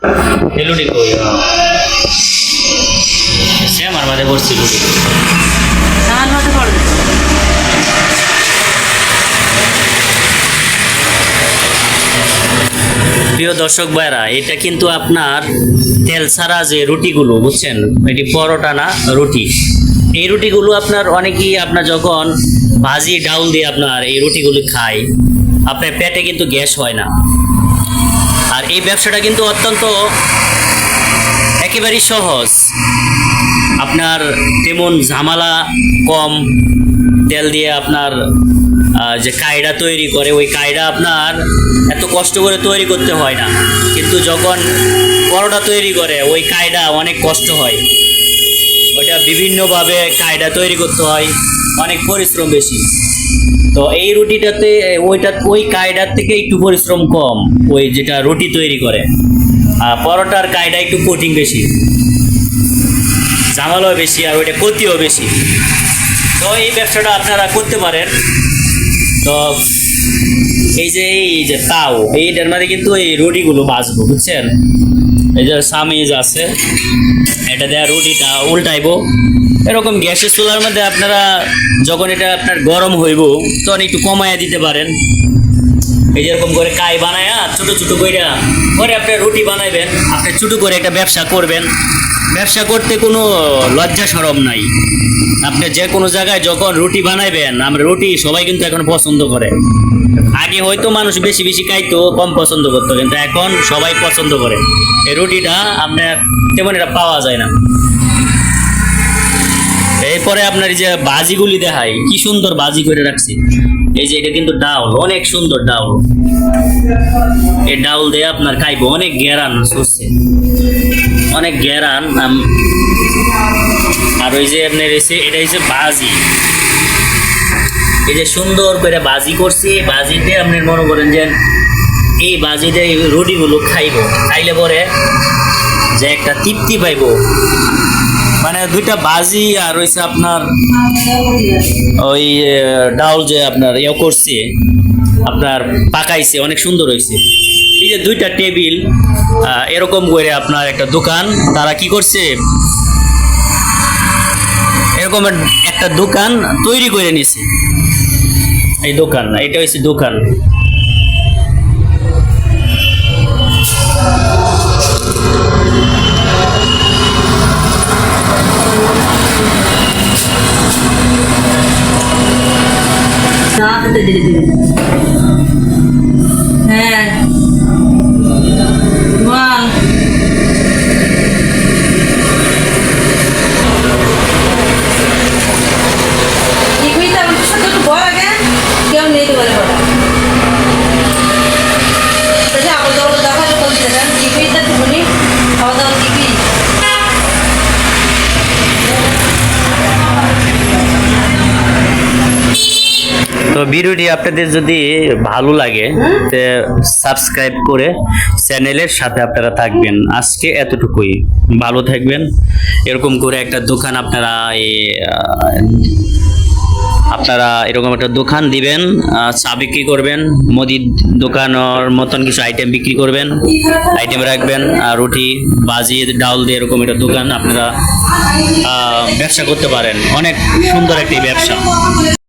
লুটি কই সে আমার মাঝে করছি লুটি আমার মতো করে প্রিয় দর্শক ভাইরা, এটা কিন্তু আপনার তেল ছাড়া যে রুটিগুলো বুঝছেন, এটি পরোটা না রুটি। এই রুটিগুলো আপনার অনেকেই আপনার যখন ভাজি ডাউল দিয়ে আপনার এই রুটিগুলো খায়, আপনার পেটে কিন্তু গ্যাস হয় না। আর এই ব্যবসাটা কিন্তু অত্যন্ত একেবারেই সহজ, আপনার তেমন ঝামেলা কম। তেল দিয়ে আপনার যে কায়ডা তৈরি করে, ওই কায়ডা আপনার এত কষ্ট করে তৈরি করতে হয় না। কিন্তু যখন পরোটা তৈরি করে ওই কায়ডা অনেক কষ্ট হয়, ওইটা বিভিন্নভাবে কায়ডা তৈরি করতে হয়, অনেক পরিশ্রম বেশি। তো এই রুটিটাতে ওই কায়ডার থেকে একটু পরিশ্রম কম, ওই যেটা রুটি তৈরি করে। আর পরোটার কায়ডা একটু কঠিন বেশি, ঝামেলাও বেশি, আর ওইটা ক্ষতিও বেশি। তো এই ব্যবসাটা আপনারা করতে পারেন। তো এই যে তাও এইটার মধ্যে কিন্তু এই রুটিগুলো ভাজবো বুঝছেন, এই যে সামিজ আছে, এটা দেওয়া রুটিটা উল্টাইবো। এরকম গ্যাসের চুলার মধ্যে আপনারা যখন এটা আপনার গরম হইব তখন একটু কমাইয়া দিতে পারেন। এই যেরকম করে কাই বানায়া ছোটো ছোটো করে আপনি রুটি বানাইবেন, আপনি ছোটো করে একটা ব্যবসা করবেন। ব্যবসা করতে কোনো লজ্জা শরম নাই। আপনি যে কোনো জায়গায় যখন রুটি বানাইবেন, আমরা রুটি সবাই কিন্তু এখন পছন্দ করে। আগে হয়তো মানুষ বেশি বেশি খাইতো, কম পছন্দ করতো, কিন্তু এখন সবাই পছন্দ করে। এই রুটিটা আপনার তেমন এটা পাওয়া যায় না। এরপরে আপনার যে বাজিগুলি দেখায়, কি সুন্দর বাজি করে রাখছি। এই যে এটা কিন্তু ডাউল, অনেক সুন্দর ডাউল। এই ডাউল দিয়ে আপনার খাইবো, অনেক গ্যারান সরছে, অনেক গ্যারান। আর ওই যে আপনার এটা হচ্ছে বাজি, এই যে সুন্দর করে বাজি করছি। বাজিতে আপনার মনে করেন যে এই বাজিতে রুটিগুলো খাইবো, খাইলে পরে যে একটা তৃপ্তি পাইবো। মানে দুইটা বাজি আর হইছে আপনার ওই ডাউল যে আপনার করছে, আপনার পাকাইছে, অনেক সুন্দর হয়েছে। এই যে দুইটা টেবিল এরকম করে আপনার একটা দোকান, তারা কি করছে, এরকম একটা দোকান তৈরি করে নিছে। এই দোকান, এটা হচ্ছে দোকান। হ্যাঁ বল টিভিটা আমার সাথে একটু বড় আগে কেউ নেই তো বলে বড় তাহলে আবার দৌড় দেখা করতে দেন টিভিটা তো বলি খাওয়া দাওয়া টিভি। তো ভিডিওটি আপনাদের যদি ভালো লাগে তে সাবস্ক্রাইব করে চ্যানেলের সাথে আপনারা থাকবেন। আজকে এতটুকুই, ভালো থাকবেন। এরকম করে একটা দোকান আপনারা এরকম একটা দোকান দিবেন, চা বিক্রি করবেন, মুদির দোকানের মতন কিছু আইটেম বিক্রি করবেন, আইটেম রাখবেন, রুটি বাজি ডাউল দিয়ে এরকম একটা দোকান আপনারা ব্যবসা করতে পারেন। অনেক সুন্দর একটি ব্যবসা।